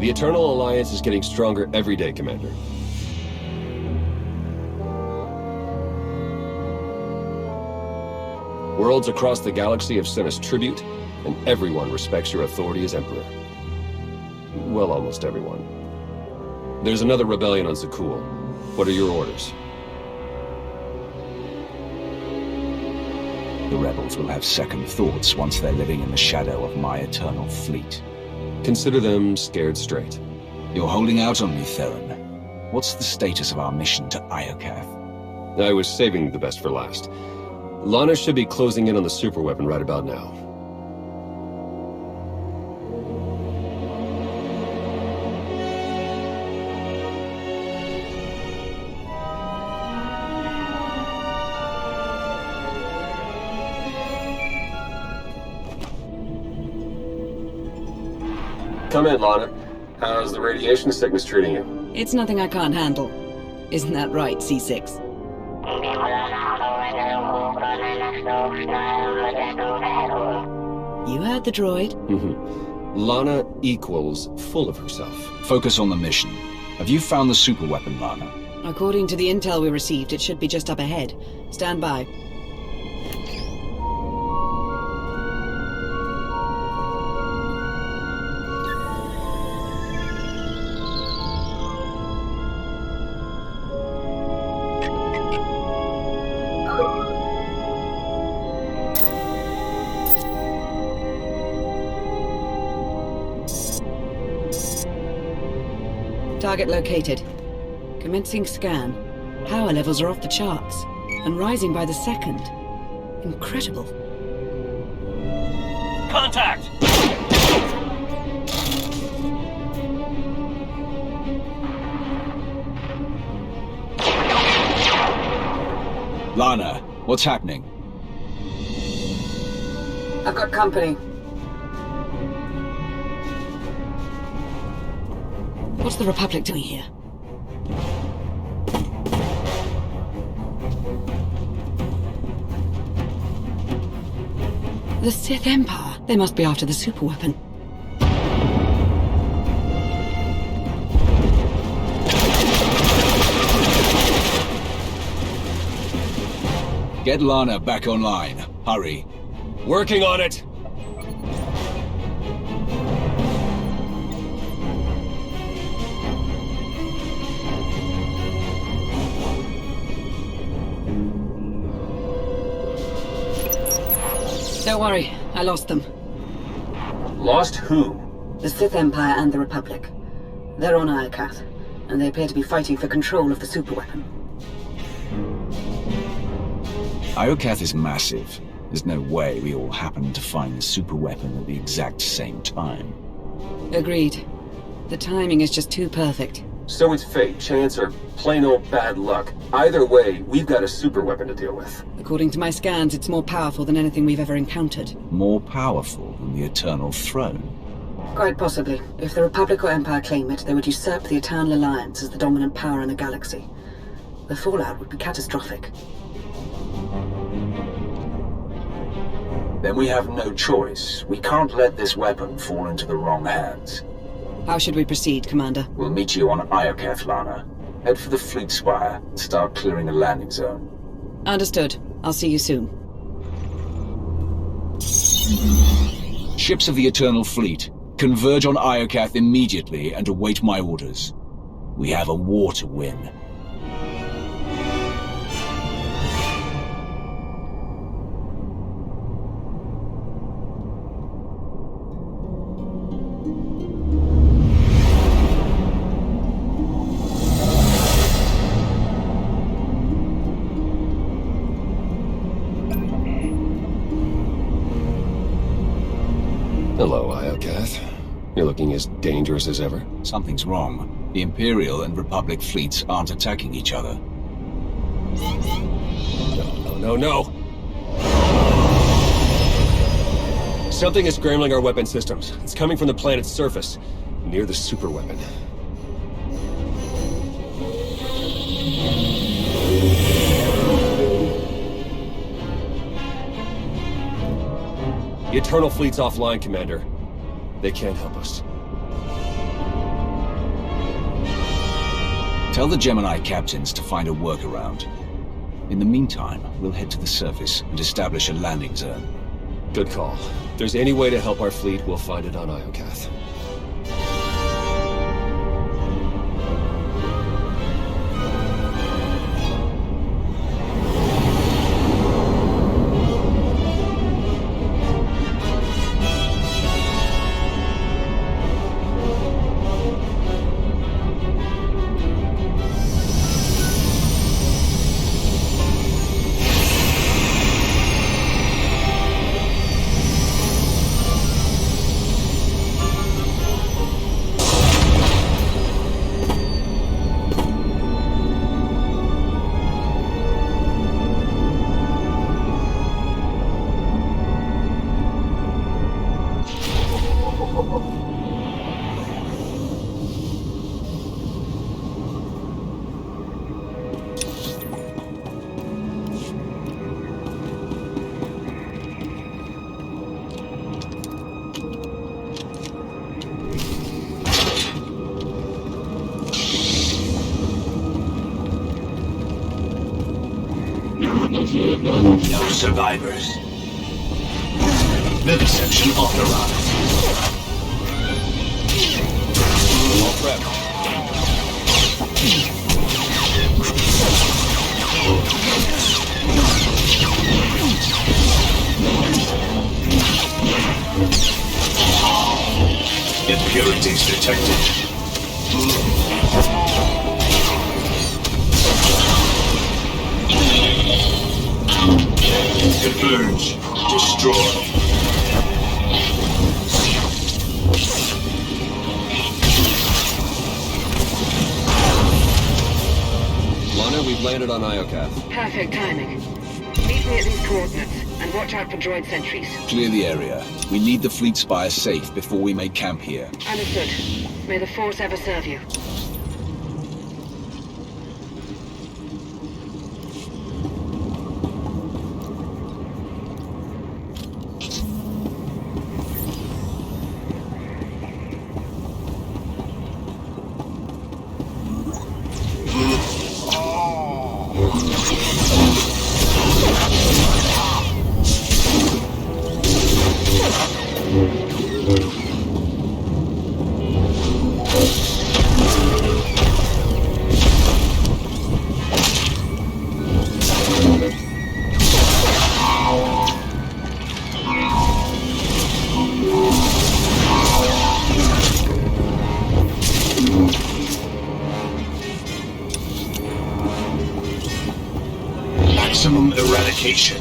The Eternal Alliance is getting stronger every day, Commander. Worlds across the galaxy have sent us tribute, and everyone respects your authority as Emperor. Well, almost everyone. There's another rebellion on Zakul. What are your orders? The rebels will have second thoughts once they're living in the shadow of my eternal fleet. Consider them scared straight. You're holding out on me, Theron. What's the status of our mission to Iokath? I was saving the best for last. Lana should be closing in on the superweapon right about now. Come in, Lana. How's the radiation sickness treating you? It's nothing I can't handle. Isn't that right, C6? You heard the droid. Lana equals full of herself. Focus on the mission. Have you found the superweapon, Lana? According to the intel we received, it should be just up ahead. Stand by. Target located. Commencing scan. Power levels are off the charts, and rising by the second. Incredible. Contact! Lana, what's happening? I've got company. What's the Republic doing here? The Sith Empire. They must be after the superweapon. Get Lana back online. Hurry. Working on it! Don't worry, I lost them. Lost who? The Sith Empire and the Republic. They're on Iokath, and they appear to be fighting for control of the superweapon. Iokath is massive. There's no way we all happened to find the superweapon at the exact same time. Agreed. The timing is just too perfect. So it's fate, chance, or plain old bad luck. Either way, we've got a superweapon to deal with. According to my scans, it's more powerful than anything we've ever encountered. More powerful than the Eternal Throne? Quite possibly. If the Republic or Empire claim it, they would usurp the Eternal Alliance as the dominant power in the galaxy. The fallout would be catastrophic. Then we have no choice. We can't let this weapon fall into the wrong hands. How should we proceed, Commander? We'll meet you on Iokath, Lana. Head for the fleet spire and start clearing the landing zone. Understood. I'll see you soon. Ships of the Eternal Fleet, converge on Iokath immediately and await my orders. We have a war to win. Hello, Iokath. You're looking as dangerous as ever. Something's wrong. The Imperial and Republic fleets aren't attacking each other. No. Something is scrambling our weapon systems. It's coming from the planet's surface, near the superweapon. The Eternal Fleet's offline, Commander. They can't help us. Tell the Gemini captains to find a workaround. In the meantime, we'll head to the surface and establish a landing zone. Good call. If there's any way to help our fleet, we'll find it on Iokath. No survivors. Vivisection authorized. All prep. Impurities detected. Converge. Destroy. Lana, we've landed on Iokath. Perfect timing. Meet me at these coordinates, and watch out for droid sentries. Clear the area. We need the fleet spire safe before we make camp here. Understood. May the Force ever serve you. Maximum eradication.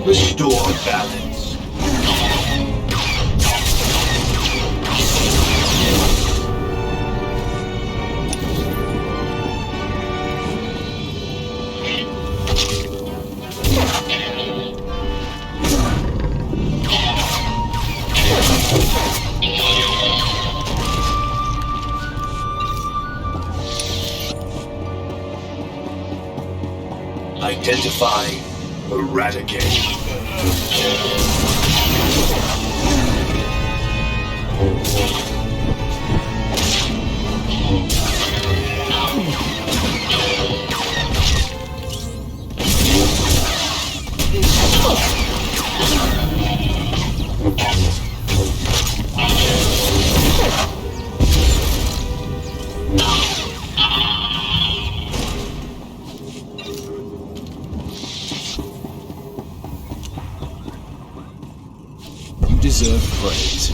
Restore balance. Identify. Eradicate. You deserve praise.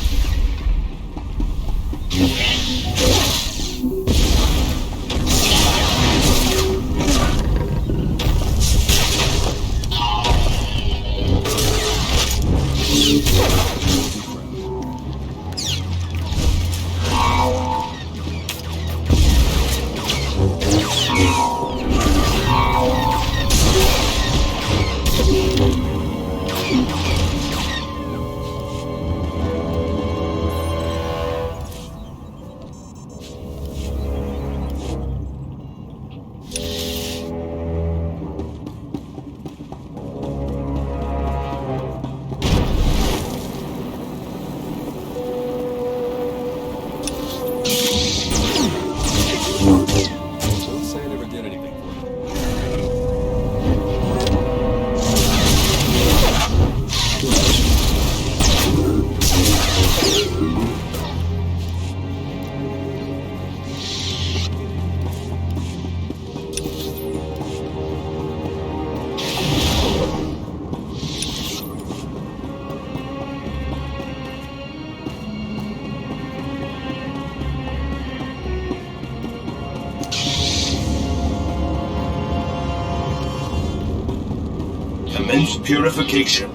Don't say I never did anything for you. Commence purification.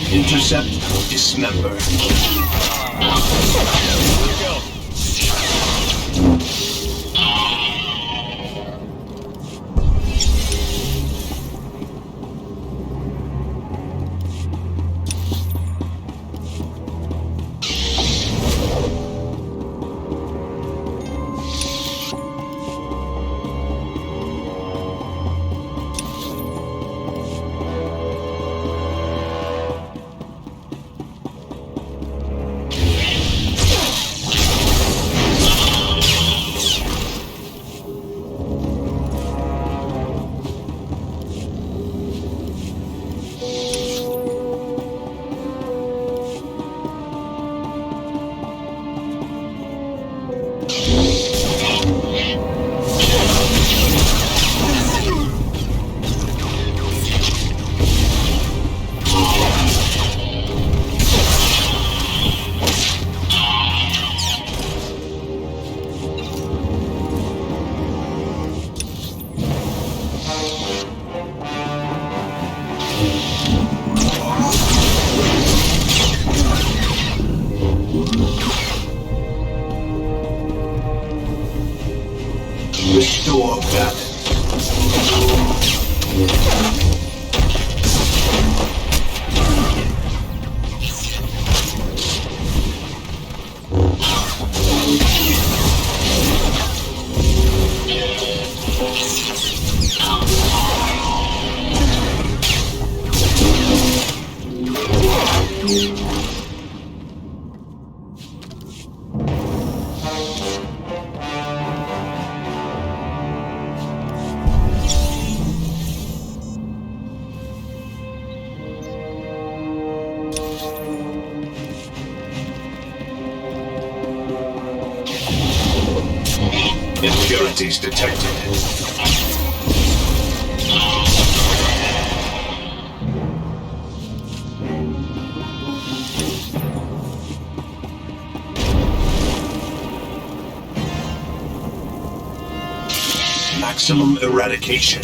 Intercept, dismember. Impurities detected. Maximum eradication.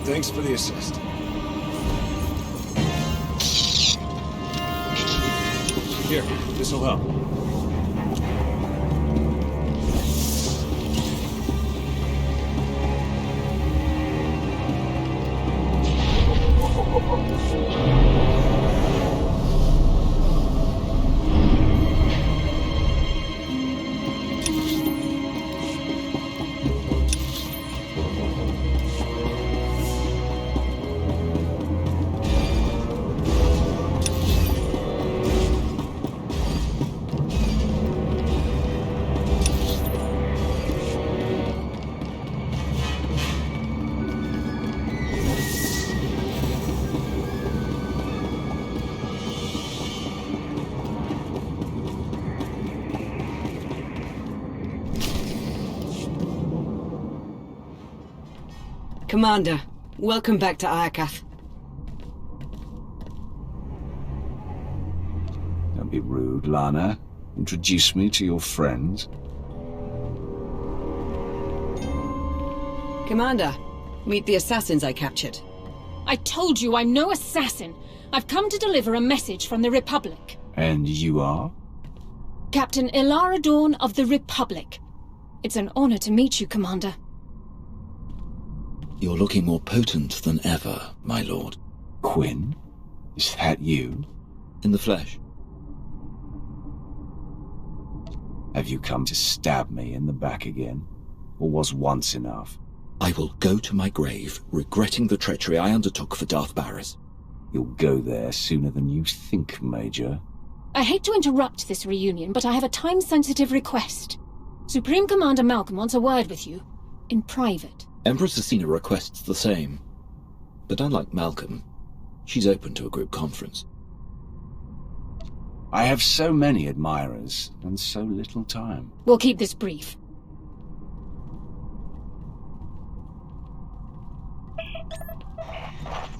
Thanks for the assist. Here, this'll help. Commander, welcome back to Iokath. Don't be rude, Lana. Introduce me to your friends. Commander, meet the assassins I captured. I told you I'm no assassin. I've come to deliver a message from the Republic. And you are? Captain Ilara Dawn of the Republic. It's an honor to meet you, Commander. You're looking more potent than ever, my lord. Quinn? Is that you? In the flesh. Have you come to stab me in the back again? Or was once enough? I will go to my grave, regretting the treachery I undertook for Darth Baras. You'll go there sooner than you think, Major. I hate to interrupt this reunion, but I have a time-sensitive request. Supreme Commander Malcolm wants a word with you, in private. Empress Acina requests the same. But unlike Malcolm, she's open to a group conference. I have so many admirers, and so little time. We'll keep this brief.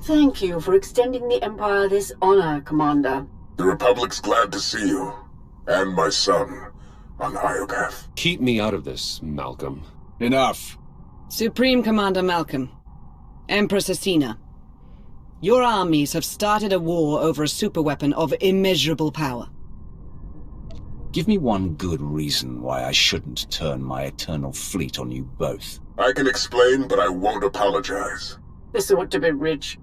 Thank you for extending the Empire this honor, Commander. The Republic's glad to see you, and my son, on Iokath. Keep me out of this, Malcolm. Enough! Supreme Commander Malcolm, Empress Acina, your armies have started a war over a superweapon of immeasurable power. Give me one good reason why I shouldn't turn my eternal fleet on you both. I can explain, but I won't apologize. This ought to be rich.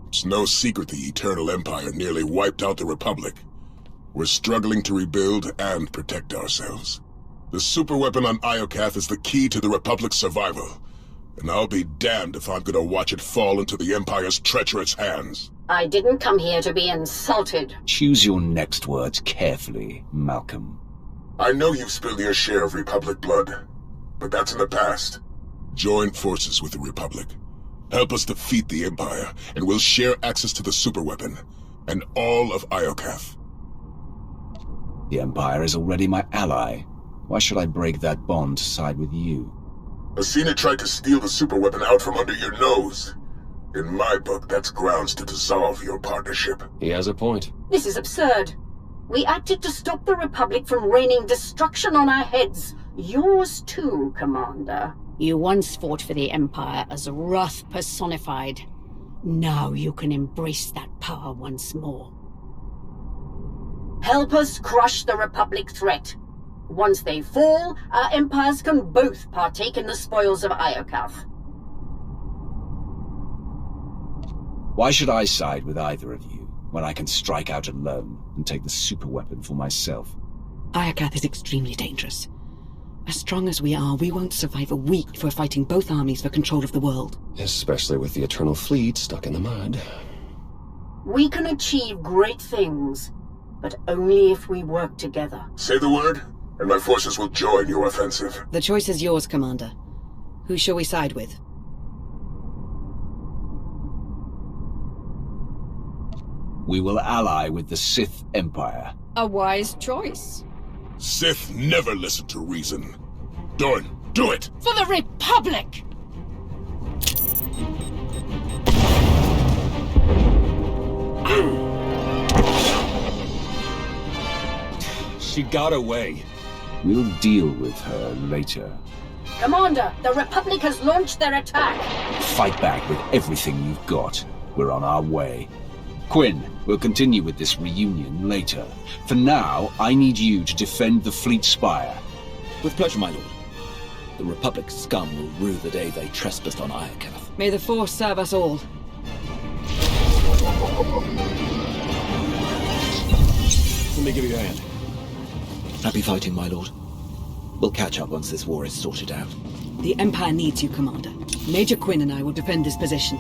It's no secret the Eternal Empire nearly wiped out the Republic. We're struggling to rebuild and protect ourselves. The superweapon on Iokath is the key to the Republic's survival, and I'll be damned if I'm gonna watch it fall into the Empire's treacherous hands. I didn't come here to be insulted. Choose your next words carefully, Malcolm. I know you've spilled your share of Republic blood, but that's in the past. Join forces with the Republic. Help us defeat the Empire, and we'll share access to the superweapon, and all of Iokath. The Empire is already my ally. Why should I break that bond to side with you? Acina tried to steal the superweapon out from under your nose. In my book, that's grounds to dissolve your partnership. He has a point. This is absurd. We acted to stop the Republic from raining destruction on our heads. Yours too, Commander. You once fought for the Empire as wrath personified. Now you can embrace that power once more. Help us crush the Republic threat. Once they fall, our empires can both partake in the spoils of Iokath. Why should I side with either of you, when I can strike out alone and take the superweapon for myself? Iokath is extremely dangerous. As strong as we are, we won't survive a week if we're fighting both armies for control of the world. Especially with the Eternal Fleet stuck in the mud. We can achieve great things, but only if we work together. Say the word, and my forces will join your offensive. The choice is yours, Commander. Who shall we side with? We will ally with the Sith Empire. A wise choice. Sith never listen to reason. Dorn, do it! For the Republic! She got away. We'll deal with her later. Commander, the Republic has launched their attack! Fight back with everything you've got. We're on our way. Quinn, we'll continue with this reunion later. For now, I need you to defend the fleet spire. With pleasure, my lord. The Republic's scum will rue the day they trespassed on Iokath. May the Force serve us all. Let me give you a hand. Happy fighting, my lord. We'll catch up once this war is sorted out. The Empire needs you, Commander. Major Quinn and I will defend this position.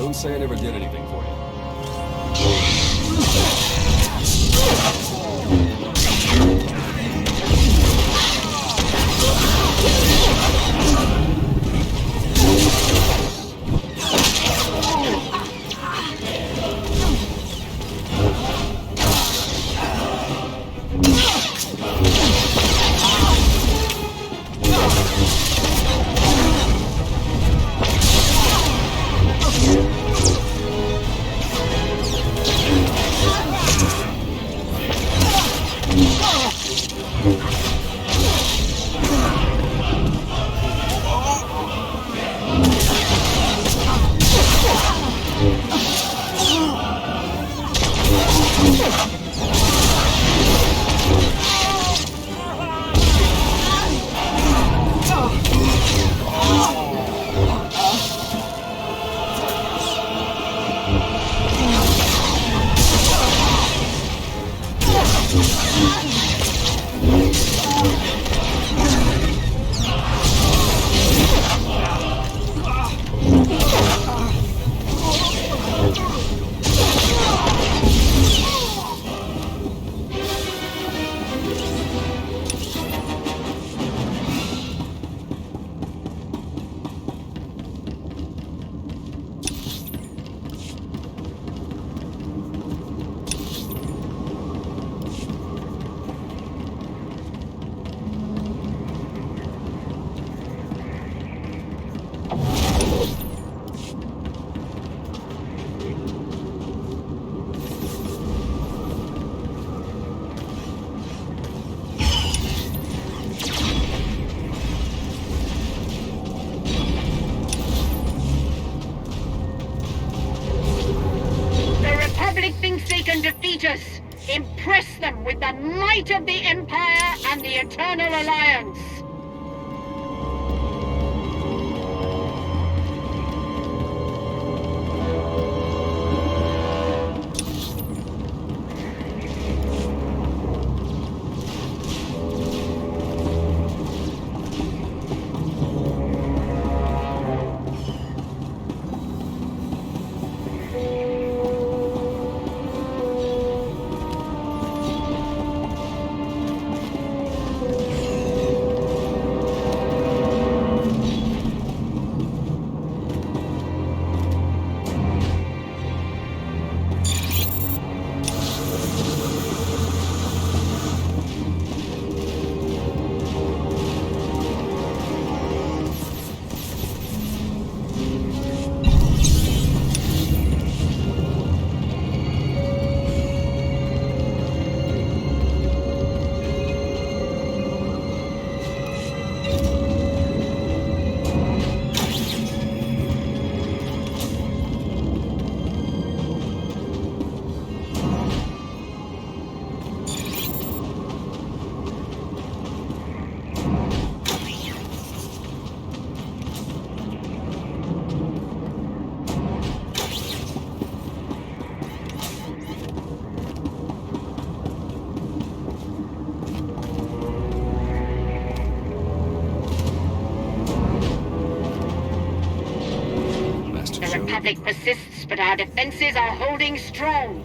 Don't say I never did anything for you. Defeat us! Impress them with the might of the Empire and the Eternal Alliance! The Republic persists, but our defenses are holding strong.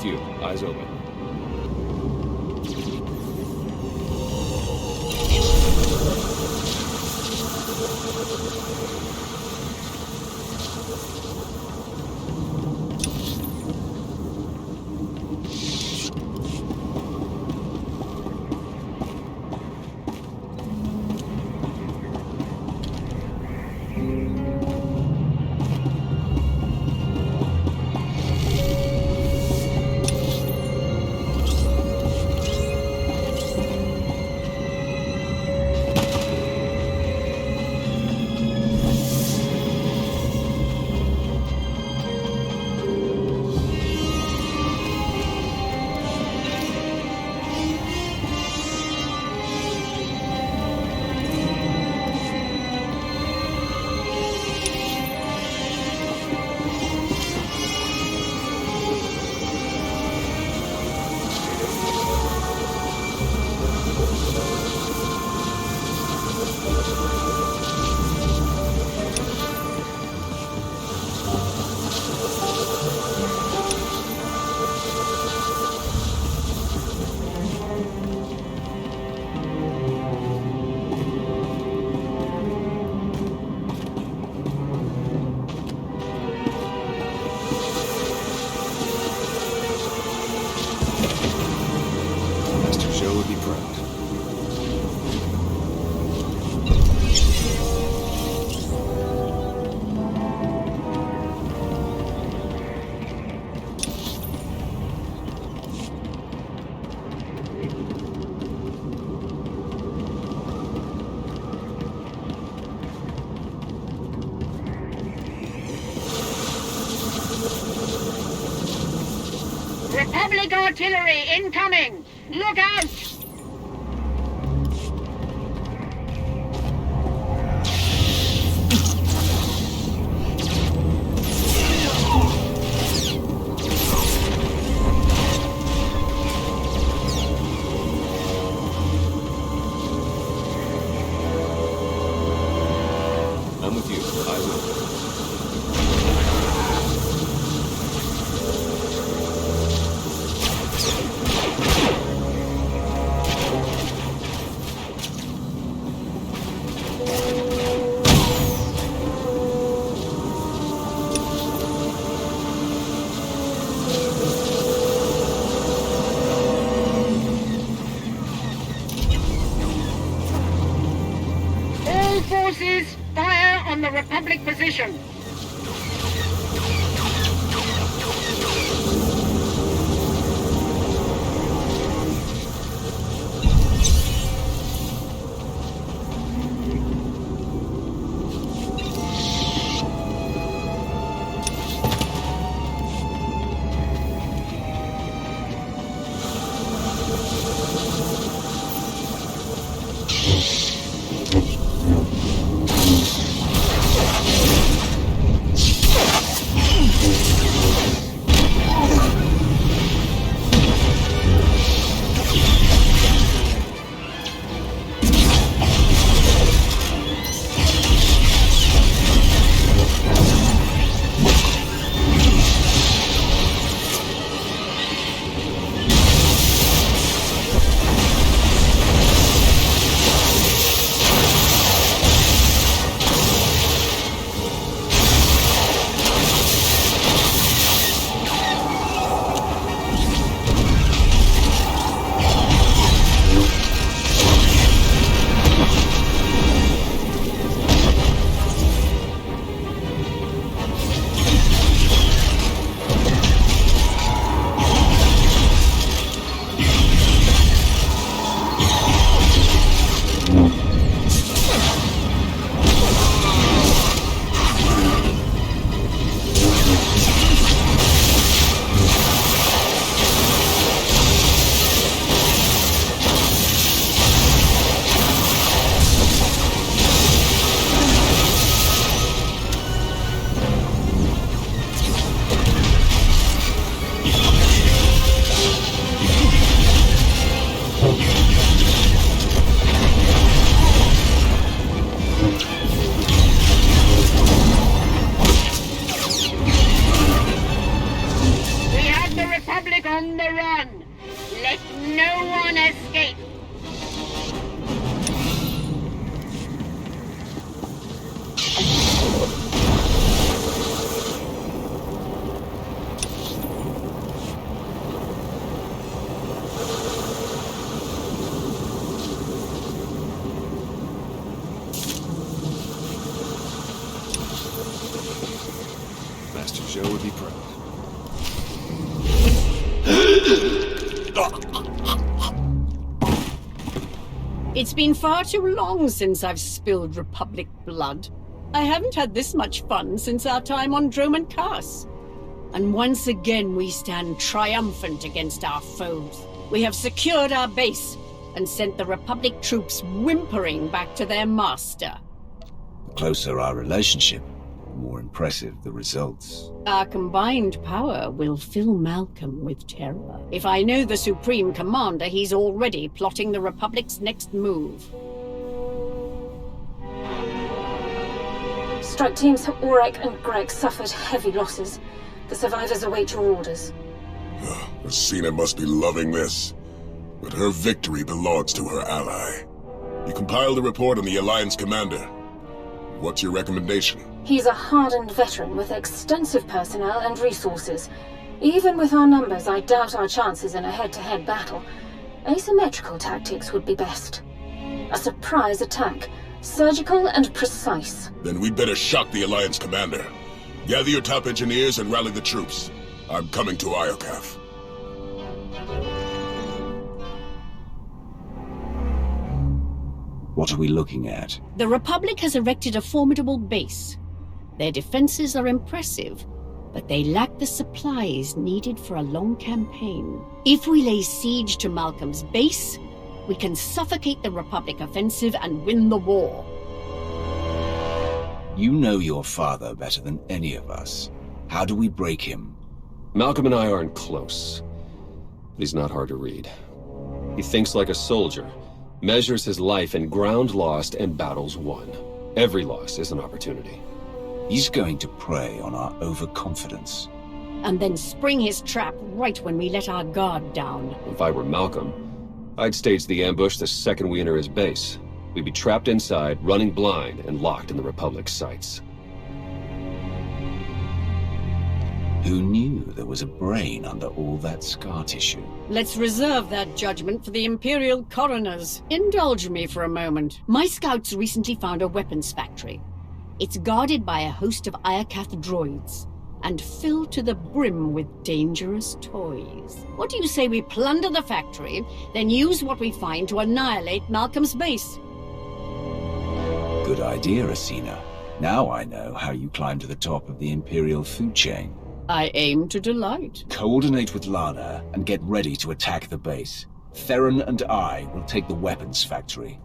with you. Eyes open. Republic artillery incoming! Look out! I'm with you. Eyes open. All forces, fire on the Republic position! run! Let no one escape! Master Joe would be proud. It's been far too long since I've spilled Republic blood. I haven't had this much fun since our time on Droman Kaas. And once again we stand triumphant against our foes. We have secured our base and sent the Republic troops whimpering back to their master. The closer our relationship, the more impressive the results. Our combined power will fill Malcolm with terror. If I know the Supreme Commander, he's already plotting the Republic's next move. Strike teams Aurek and Greg suffered heavy losses. The survivors await your orders. Rosina must be loving this. But her victory belongs to her ally. You compiled a report on the Alliance commander. What's your recommendation? He's a hardened veteran with extensive personnel and resources. Even with our numbers, I doubt our chances in a head-to-head battle. Asymmetrical tactics would be best. A surprise attack, surgical and precise. Then we'd better shock the Alliance commander. Gather your top engineers and rally the troops. I'm coming to Iokath. What are we looking at? The Republic has erected a formidable base. Their defenses are impressive, but they lack the supplies needed for a long campaign. If we lay siege to Malcolm's base, we can suffocate the Republic offensive and win the war. You know your father better than any of us. How do we break him? Malcolm and I aren't close. But he's not hard to read. He thinks like a soldier, measures his life in ground lost and battles won. Every loss is an opportunity. He's going to prey on our overconfidence. And then spring his trap right when we let our guard down. If I were Malcolm, I'd stage the ambush the second we enter his base. We'd be trapped inside, running blind, and locked in the Republic's sights. Who knew there was a brain under all that scar tissue? Let's reserve that judgment for the Imperial coroners. Indulge me for a moment. My scouts recently found a weapons factory. It's guarded by a host of Iokath droids, and filled to the brim with dangerous toys. What do you say we plunder the factory, then use what we find to annihilate Malcolm's base? Good idea, Rosina. Now I know how you climb to the top of the Imperial food chain. I aim to delight. Coordinate with Lana and get ready to attack the base. Theron and I will take the weapons factory.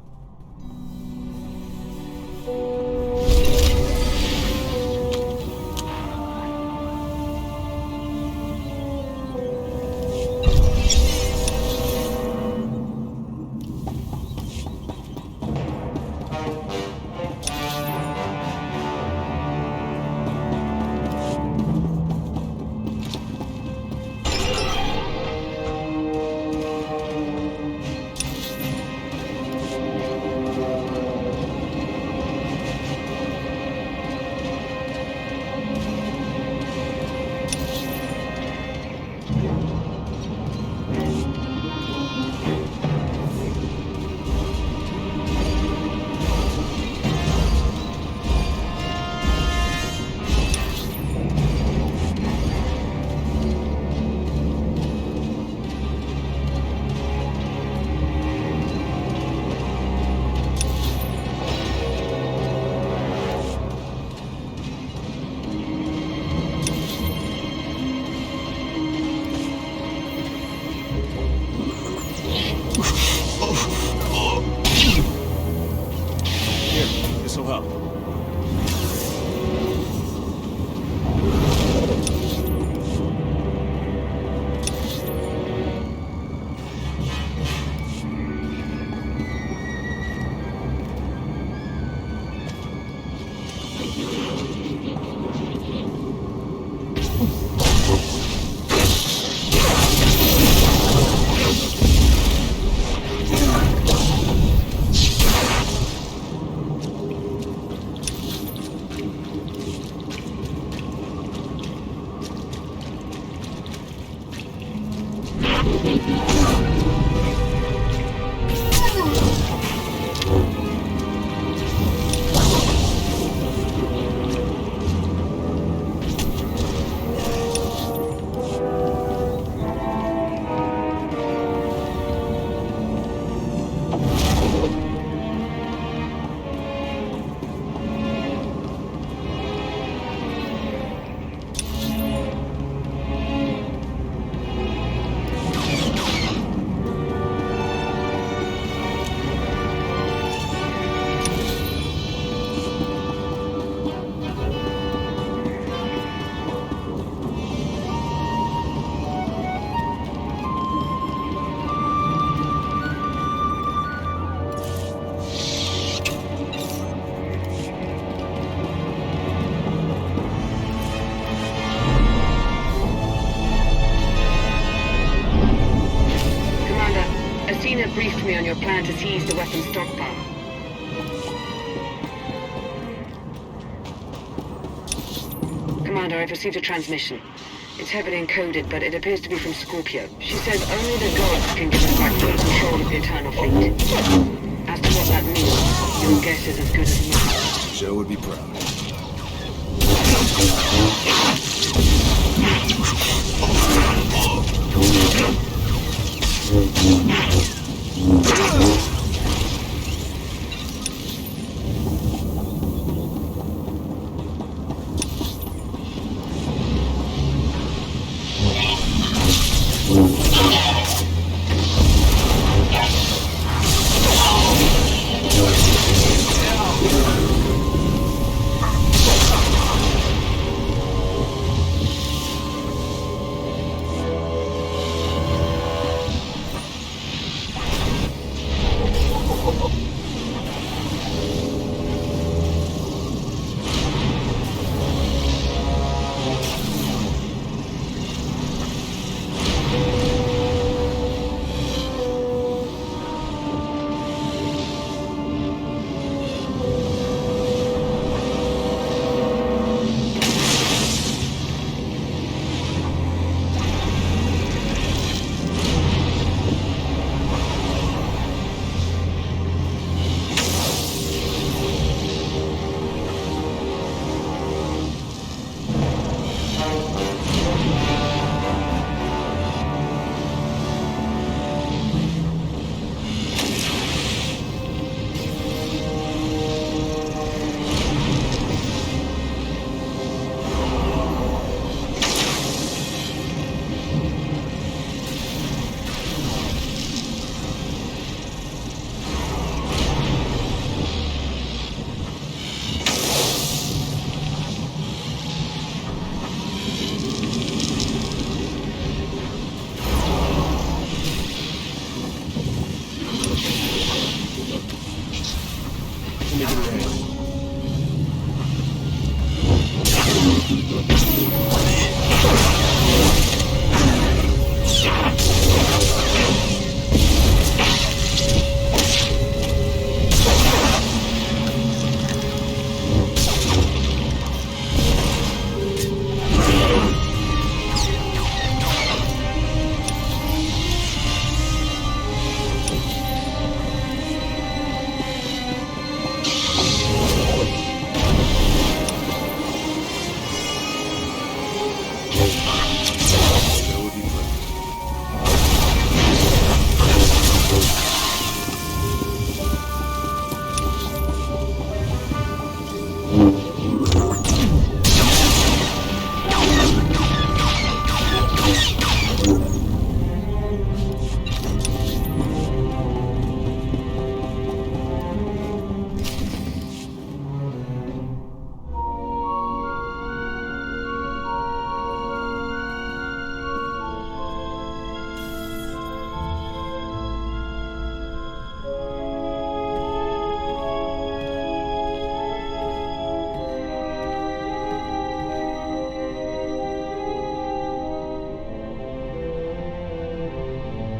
on your plan to seize the weapon stockpile. Commander, I've received a transmission. It's heavily encoded, but it appears to be from Scorpio. She says only the gods can give us back full control of the Eternal Fleet. As to what that means, your guess is as good as mine. Joe would be proud.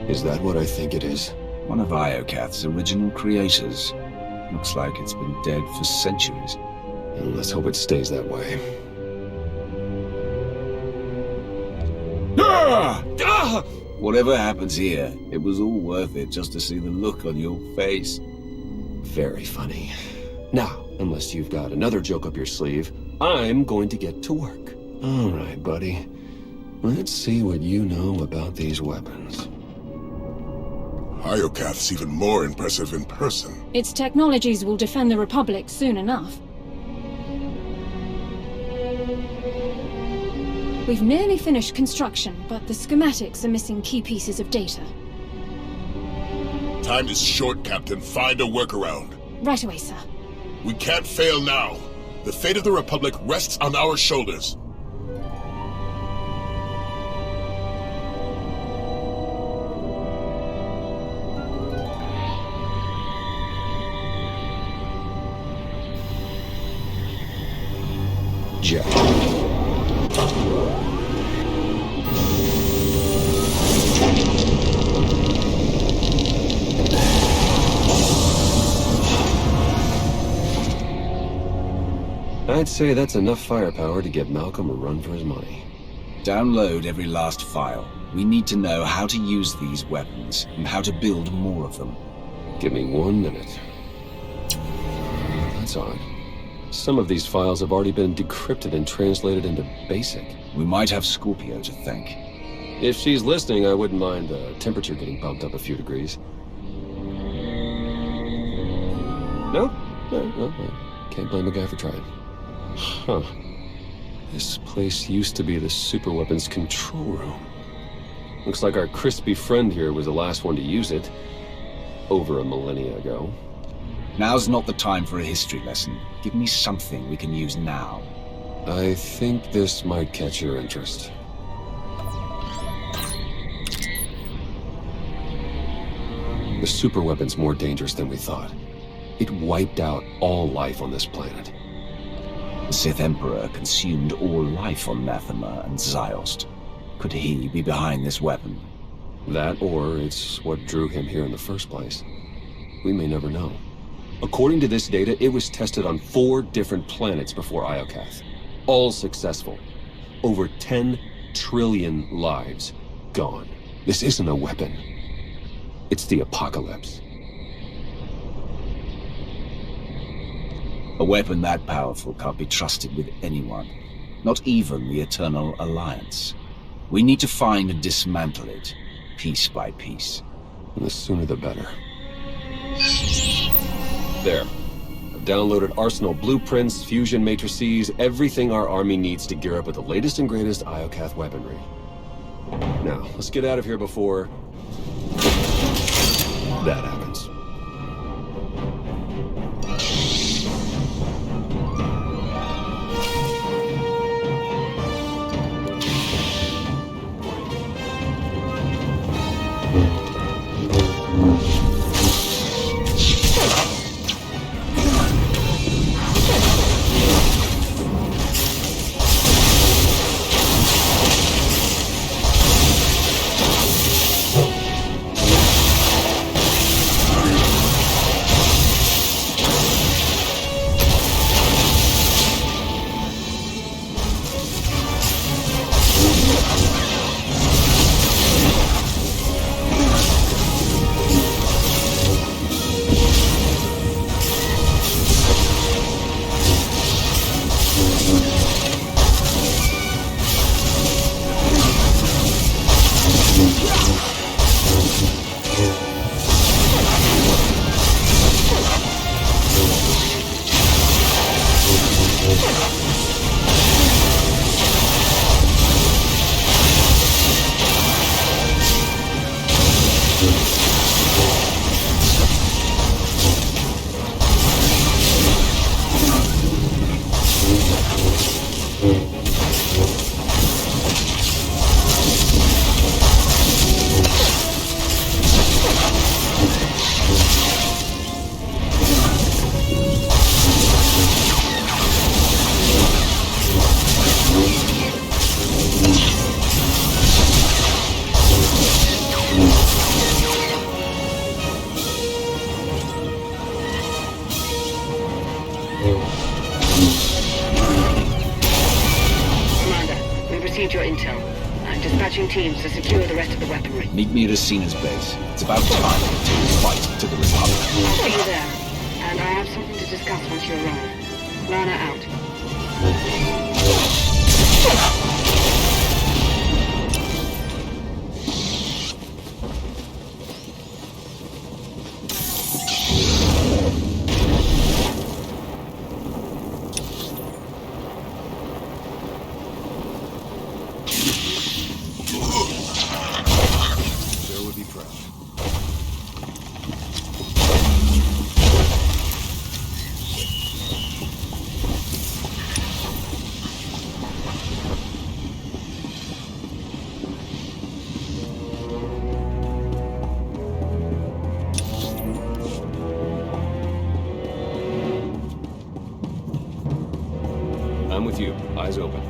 Is that what I think it is? One of Iokath's original creators. Looks like it's been dead for centuries. And let's hope it stays that way. Ah! Ah! Whatever happens here, it was all worth it just to see the look on your face. Very funny. Now, unless you've got another joke up your sleeve, I'm going to get to work. All right, buddy. Let's see what you know about these weapons. Iokath's even more impressive in person. Its technologies will defend the Republic soon enough. We've nearly finished construction, but the schematics are missing key pieces of data. Time is short, Captain. Find a workaround. Right away, sir. We can't fail now. The fate of the Republic rests on our shoulders. Jack. I'd say that's enough firepower to give Malcolm a run for his money. Download every last file. We need to know how to use these weapons and how to build more of them. Give me 1 minute. That's odd. Some of these files have already been decrypted and translated into BASIC. We might have Scorpio to thank. If she's listening, I wouldn't mind the temperature getting bumped up a few degrees. No? No, can't blame a guy for trying. Huh. This place used to be the superweapons control room. Looks like our crispy friend here was the last one to use it. Over a millennia ago. Now's not the time for a history lesson. Give me something we can use now. I think this might catch your interest. The superweapon's more dangerous than we thought. It wiped out all life on this planet. The Sith Emperor consumed all life on Nathema and Ziost. Could he be behind this weapon? That, or it's what drew him here in the first place. We may never know. According to this data, it was tested on 4 different planets before Iokath. All successful. Over 10 trillion lives gone. This isn't a weapon. It's the apocalypse. A weapon that powerful can't be trusted with anyone. Not even the Eternal Alliance. We need to find and dismantle it, piece by piece. And the sooner the better. There. I've downloaded Arsenal blueprints, fusion matrices, everything our army needs to gear up with the latest and greatest Iokath weaponry. Now, let's get out of here before that happens. Your intel. I'm dispatching teams to secure the rest of the weaponry. Meet me at Asina's base. It's about time to take this fight to the Republic. I'll see you there. And I have something to discuss once you arrive. Lana out. I'm with you. Eyes open.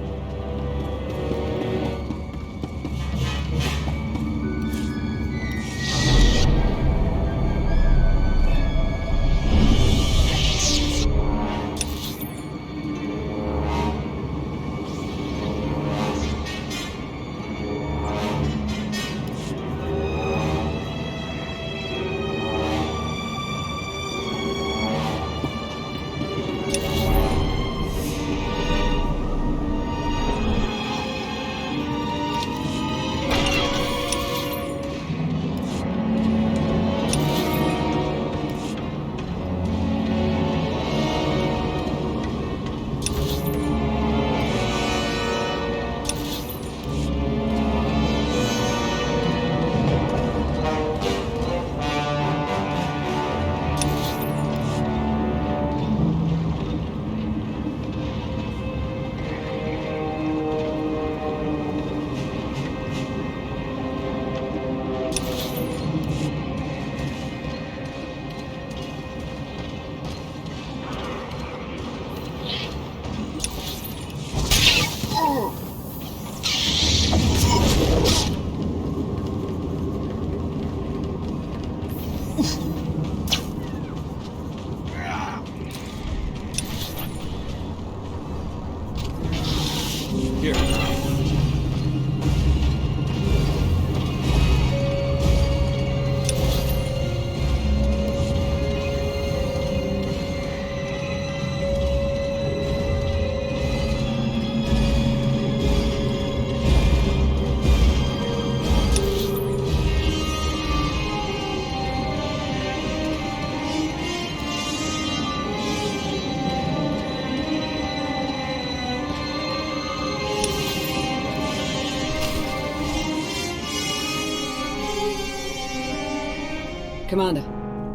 Commander,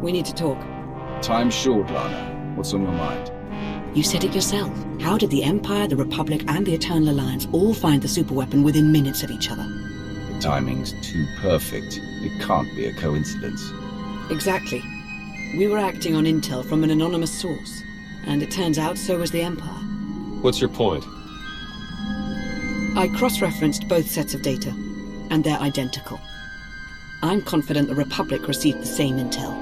we need to talk. Time's short, Lana. What's on your mind? You said it yourself. How did the Empire, the Republic, and the Eternal Alliance all find the superweapon within minutes of each other? The timing's too perfect. It can't be a coincidence. Exactly. We were acting on intel from an anonymous source, and it turns out so was the Empire. What's your point? I cross-referenced both sets of data, and they're identical. I'm confident the Republic received the same intel.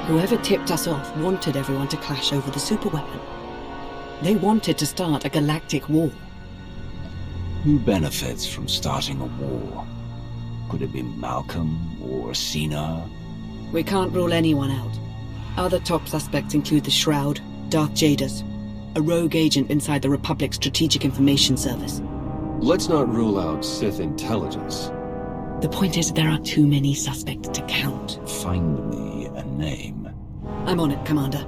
Whoever tipped us off wanted everyone to clash over the superweapon. They wanted to start a galactic war. Who benefits from starting a war? Could it be Malcolm or Cena? We can't rule anyone out. Other top suspects include the Shroud, Darth Jadus, a rogue agent inside the Republic's Strategic Information Service. Let's not rule out Sith intelligence. The point is, there are too many suspects to count. Find me a name. I'm on it, Commander.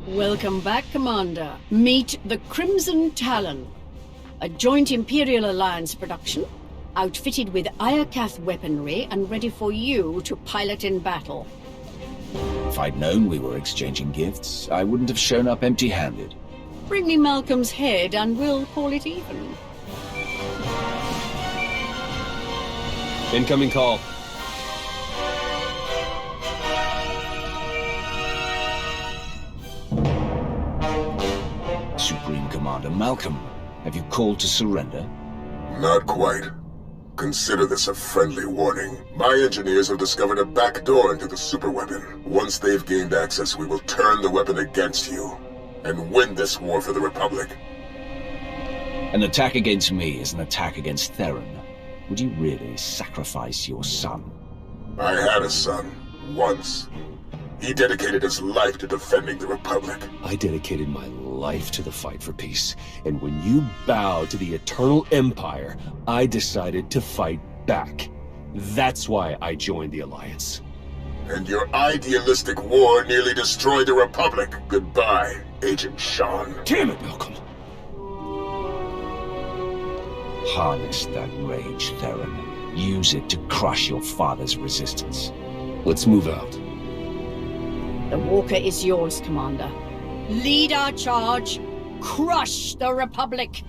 Welcome back, Commander. Meet the Crimson Talon, a joint Imperial Alliance production, outfitted with Iokath weaponry and ready for you to pilot in battle. If I'd known we were exchanging gifts, I wouldn't have shown up empty-handed. Bring me Malcolm's head and we'll call it even. Incoming call. Supreme Commander Malcolm, have you called to surrender? Not quite. Consider this a friendly warning. My engineers have discovered a back door into the superweapon. Once they've gained access, we will turn the weapon against you and win this war for the Republic. An attack against me is an attack against Theron. Would you really sacrifice your son? I had a son, once. He dedicated his life to defending the Republic. I dedicated my life to the fight for peace. And when you bowed to the Eternal Empire, I decided to fight back. That's why I joined the Alliance. And your idealistic war nearly destroyed the Republic. Goodbye, Agent Sean. Damn it, Malcolm. Harness that rage, Theron. Use it to crush your father's resistance. Let's move out. The Walker is yours, Commander. Lead our charge. Crush the Republic.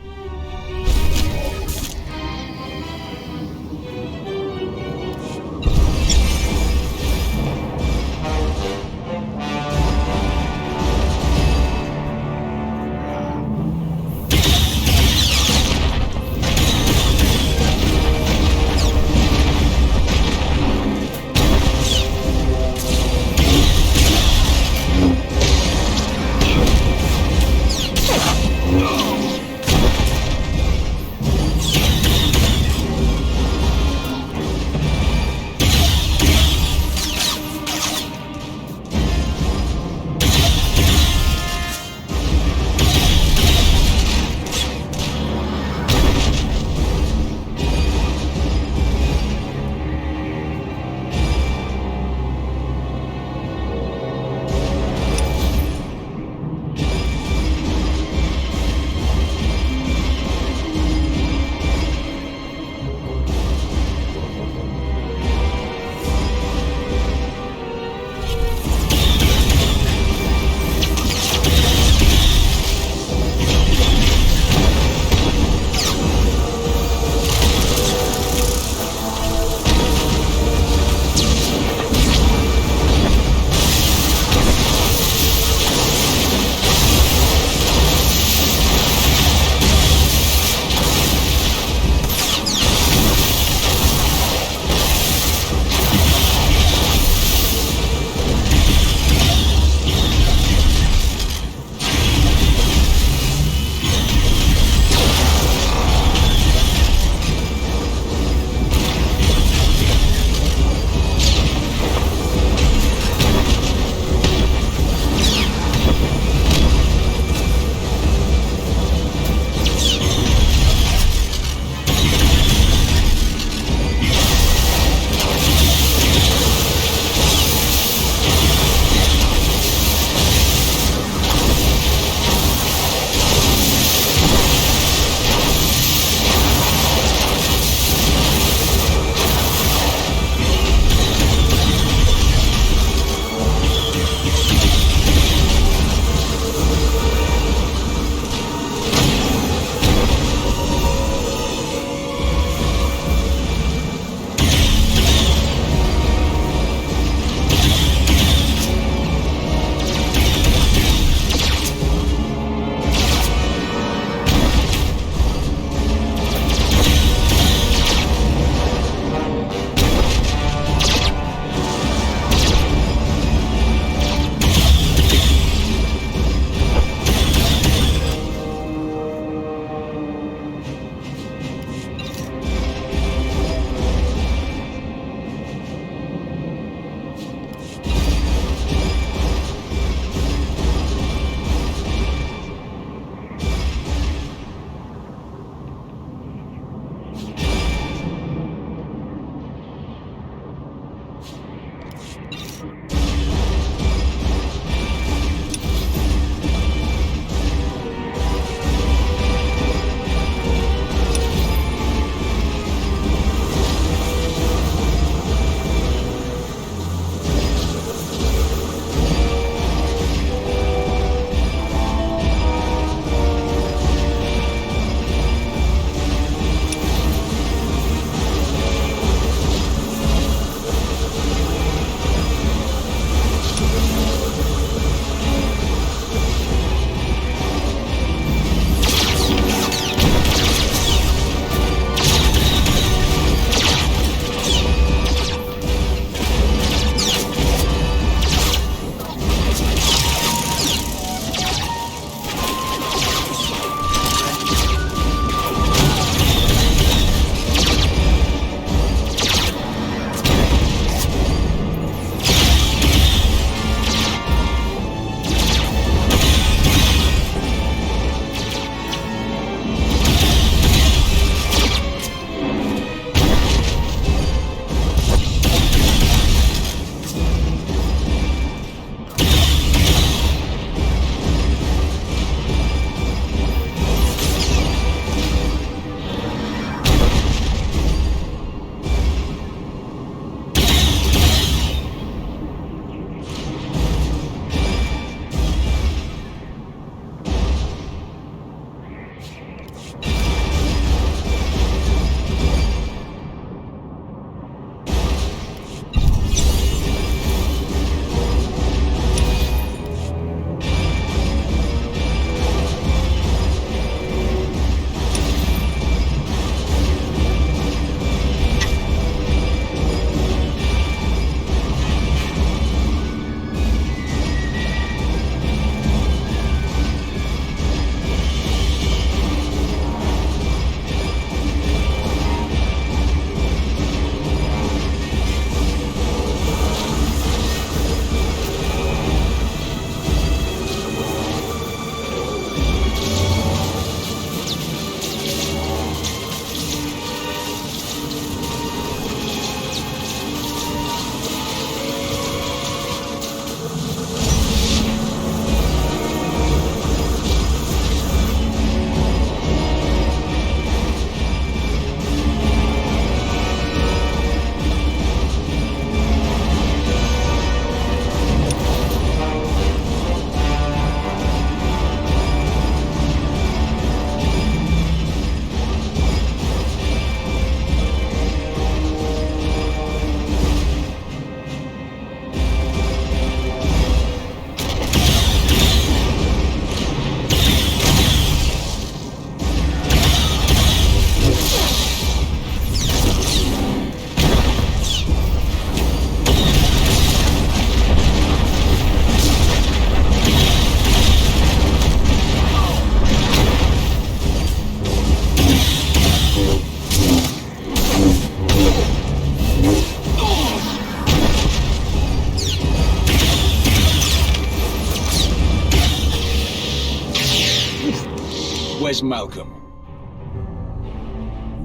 Where's Malcolm?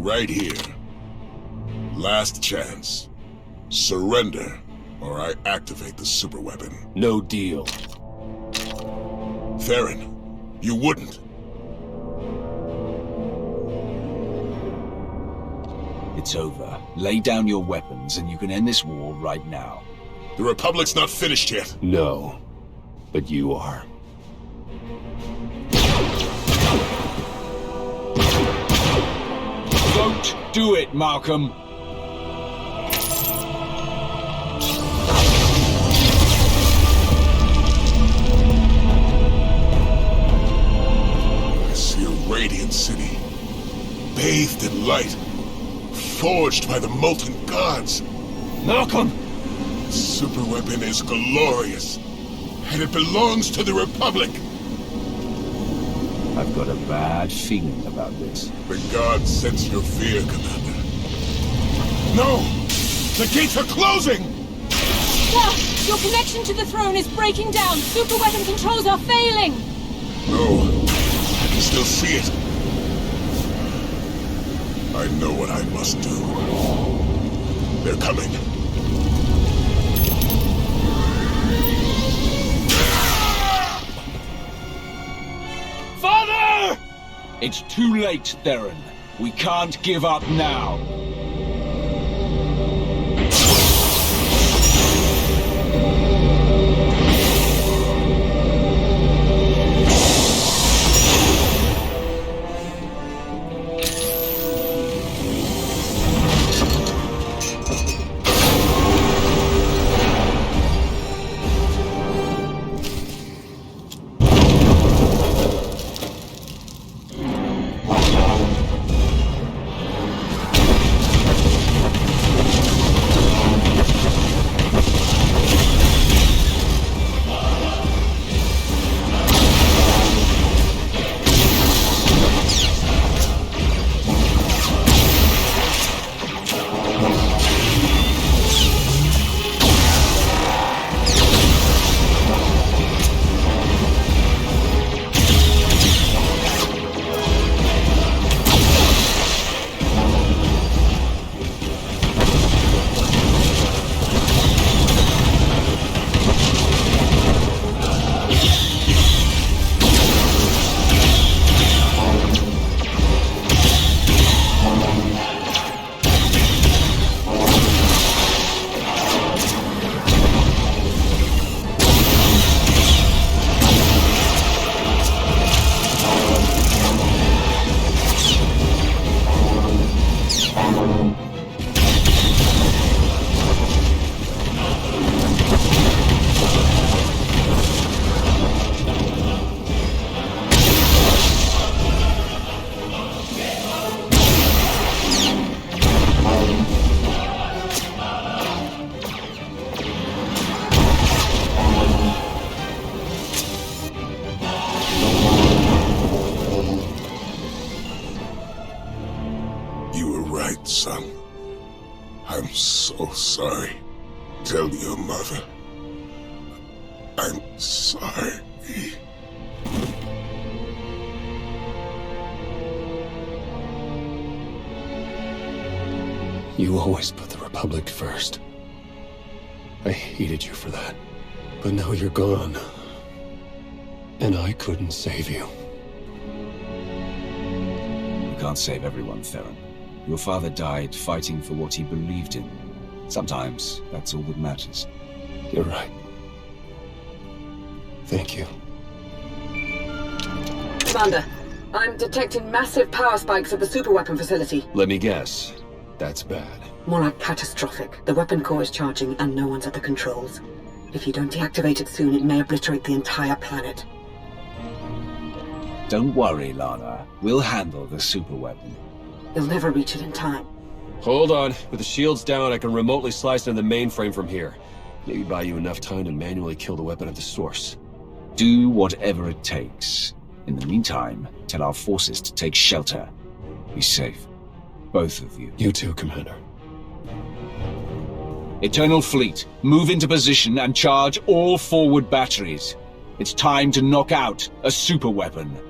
Right here. Last chance. Surrender, or I activate the superweapon. No deal. Theron, you wouldn't. It's over. Lay down your weapons and you can end this war right now. The Republic's not finished yet. No, but you are. Don't do it, Malcolm! I see a radiant city, bathed in light, forged by the molten gods. Malcolm! The superweapon is glorious, and it belongs to the Republic. I've got a bad feeling about this. The gods sense your fear, Commander. No! The gates are closing! Sir, your connection to the throne is breaking down. Superweapon controls are failing. No, I can still see it. I know what I must do. They're coming. Father! It's too late, Theron. We can't give up now. Son, I'm so sorry. Tell your mother. I'm sorry. You always put the Republic first. I hated you for that. But now you're gone. And I couldn't save you. You can't save everyone, Theron. Your father died fighting for what he believed in. Sometimes that's all that matters. You're right. Thank you. Commander, I'm detecting massive power spikes at the superweapon facility. Let me guess. That's bad. More like catastrophic. The weapon core is charging and no one's at the controls. If you don't deactivate it soon, it may obliterate the entire planet. Don't worry, Lana. We'll handle the superweapon. You'll never reach it in time. Hold on. With the shields down, I can remotely slice into the mainframe from here. Maybe buy you enough time to manually kill the weapon at the source. Do whatever it takes. In the meantime, tell our forces to take shelter. Be safe. Both of you. You too, Commander. Eternal Fleet, move into position and charge all forward batteries. It's time to knock out a superweapon.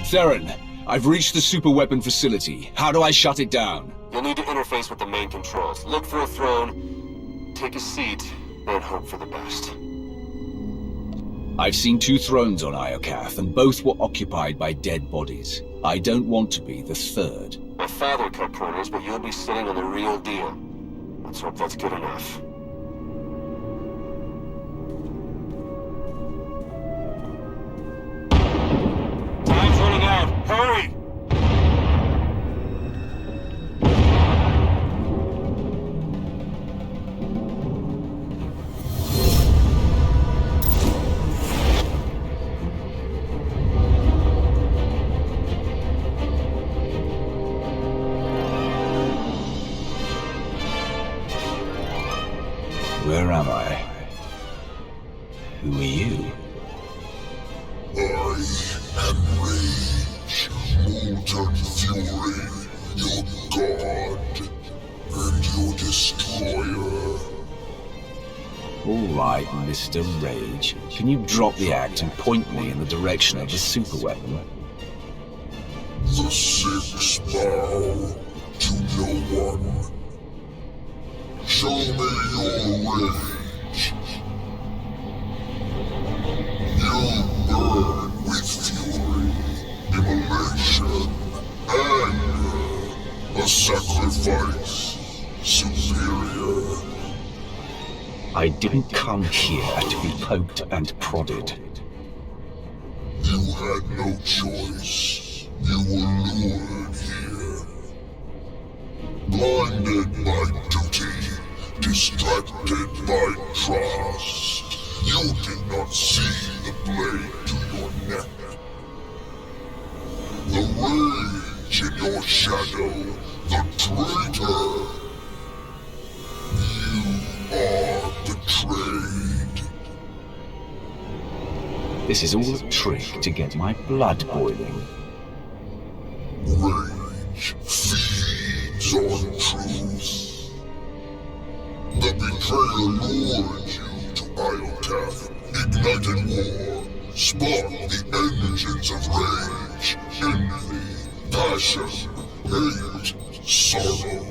Theron, I've reached the superweapon facility. How do I shut it down? You'll need to interface with the main controls. Look for a throne, take a seat, and hope for the best. I've seen 2 thrones on Iokath, and both were occupied by dead bodies. I don't want to be the 3rd. My father cut corners, but you'll be sitting on the real deal. Let's hope that's good enough. Time's running out. Hurry! Where am I? Who are you? I am Rage, Molten Fury, your god, and your destroyer. All right, Mr. Rage. Can you drop the act and point me in the direction of the superweapon? The 6 bow to no one. Show me your rage. You burn with fury, immolation, anger, a sacrifice, superior. I didn't come here to be poked and prodded. You had no choice. You were lured here. Blinded by duty, distracted by trust. You did not see the blade to your neck. The rage in your shadow, the traitor. You are betrayed. This is all a trick to get my blood boiling. Rage feeds on truth. The betrayer lured you to Iokath, ignited war, sparked the engines of rage, envy, passion, hate, sorrow.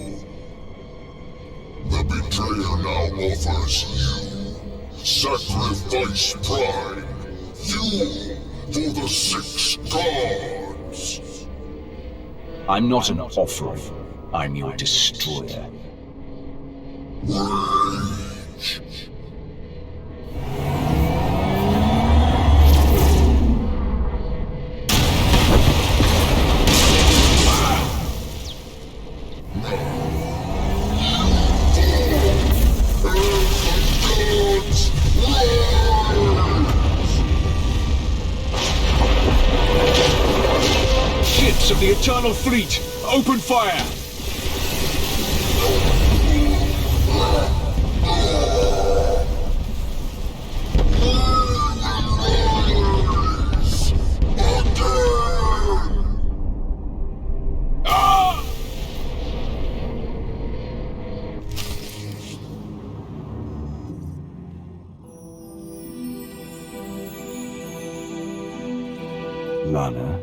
The betrayer now offers you sacrifice pride, fuel for the 6 gods. I'm not an offering. I'm your destroyer. Rage. Ships of the Eternal Fleet, open fire! Lana?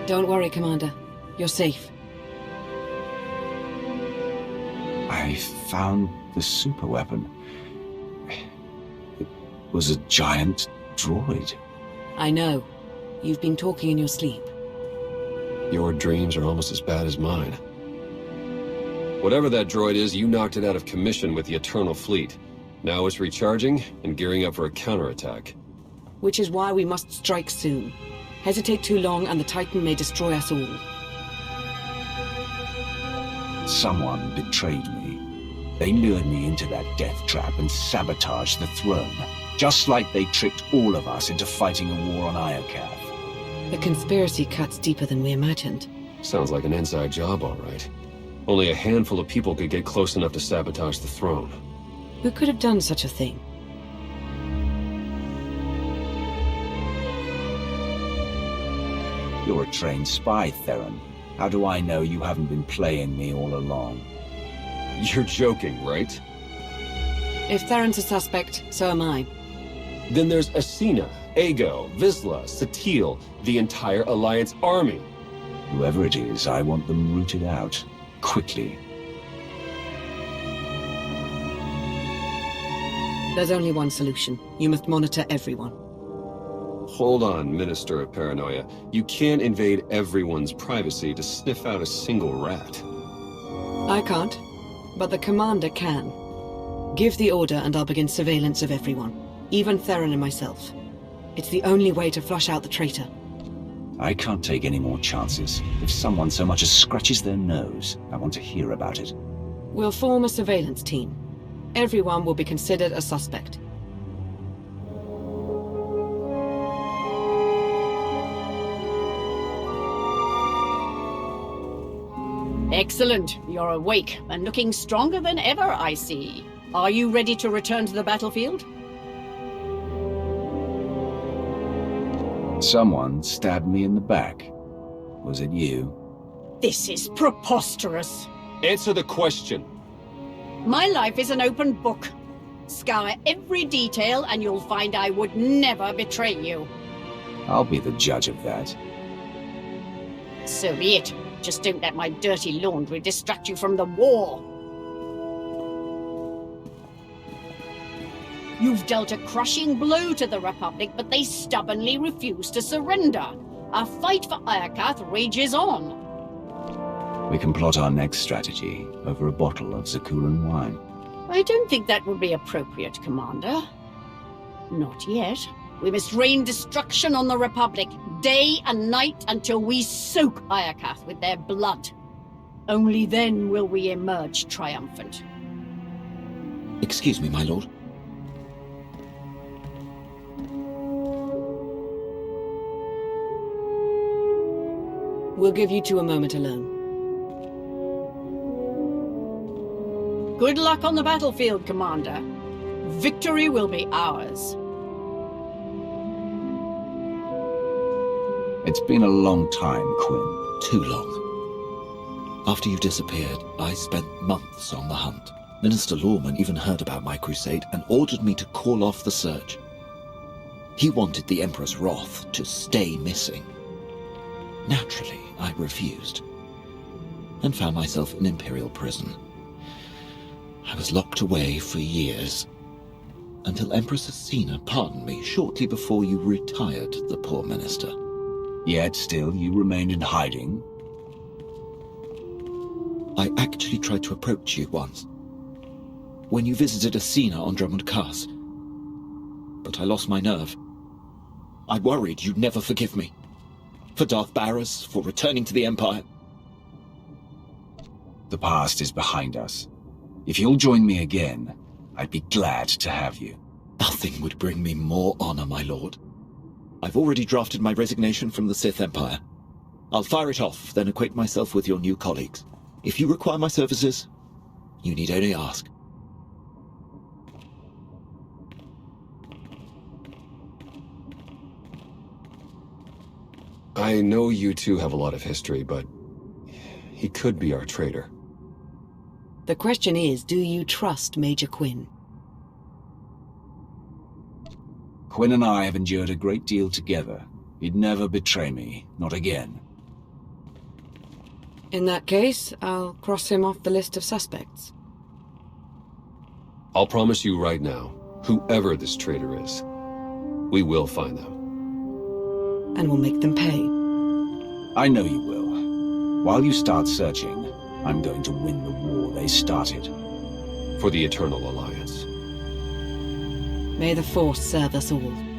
Don't worry, Commander. You're safe. I found the superweapon. It was a giant droid. I know. You've been talking in your sleep. Your dreams are almost as bad as mine. Whatever that droid is, you knocked it out of commission with the Eternal Fleet. Now it's recharging and gearing up for a counterattack. Which is why we must strike soon. Hesitate too long and the Titan may destroy us all. Someone betrayed me. They lured me into that death trap and sabotaged the throne, just like they tricked all of us into fighting a war on Iokath. The conspiracy cuts deeper than we imagined. Sounds like an inside job, all right. Only a handful of people could get close enough to sabotage the throne. Who could have done such a thing? You're a trained spy, Theron. How do I know you haven't been playing me all along? You're joking, right? If Theron's a suspect, so am I. Then there's Asina, Ego, Vizsla, Satele, the entire Alliance army. Whoever it is, I want them rooted out. Quickly. There's only one solution. You must monitor everyone. Hold on, Minister of Paranoia. You can't invade everyone's privacy to sniff out a single rat. I can't, but the commander can. Give the order and I'll begin surveillance of everyone, even Theron and myself. It's the only way to flush out the traitor. I can't take any more chances. If someone so much as scratches their nose, I want to hear about it. We'll form a surveillance team. Everyone will be considered a suspect. Excellent. You're awake and looking stronger than ever, I see. Are you ready to return to the battlefield? Someone stabbed me in the back. Was it you? This is preposterous. Answer the question. My life is an open book. Scour every detail and you'll find I would never betray you. I'll be the judge of that. So be it. Just don't let my dirty laundry distract you from the war. You've dealt a crushing blow to the Republic, but they stubbornly refuse to surrender. Our fight for Iokath rages on. We can plot our next strategy over a bottle of Zakuran wine. I don't think that would be appropriate, Commander. Not yet. We must rain destruction on the Republic, day and night, until we soak Iokath with their blood. Only then will we emerge triumphant. Excuse me, my lord. We'll give you two a moment alone. Good luck on the battlefield, Commander. Victory will be ours. It's been a long time, Quinn. Too long. After you disappeared, I spent months on the hunt. Minister Lawman even heard about my crusade and ordered me to call off the search. He wanted the Emperor's wrath to stay missing. Naturally, I refused, and found myself in Imperial prison. I was locked away for years, until Empress Asina pardoned me shortly before you retired the poor minister. Yet still you remained in hiding? I actually tried to approach you once, when you visited Asina on Drummond Cass. But I lost my nerve. I worried you'd never forgive me. For Darth Barras, for returning to the Empire. The past is behind us. If you'll join me again, I'd be glad to have you. Nothing would bring me more honor, my lord. I've already drafted my resignation from the Sith Empire. I'll fire it off, then acquaint myself with your new colleagues. If you require my services, you need only ask. I know you two have a lot of history, but he could be our traitor. The question is, do you trust Major Quinn? Quinn and I have endured a great deal together. He'd never betray me, not again. In that case, I'll cross him off the list of suspects. I'll promise you right now, whoever this traitor is, we will find them. And we'll make them pay. I know you will. While you start searching, I'm going to win the war they started. For the Eternal Alliance. May the Force serve us all.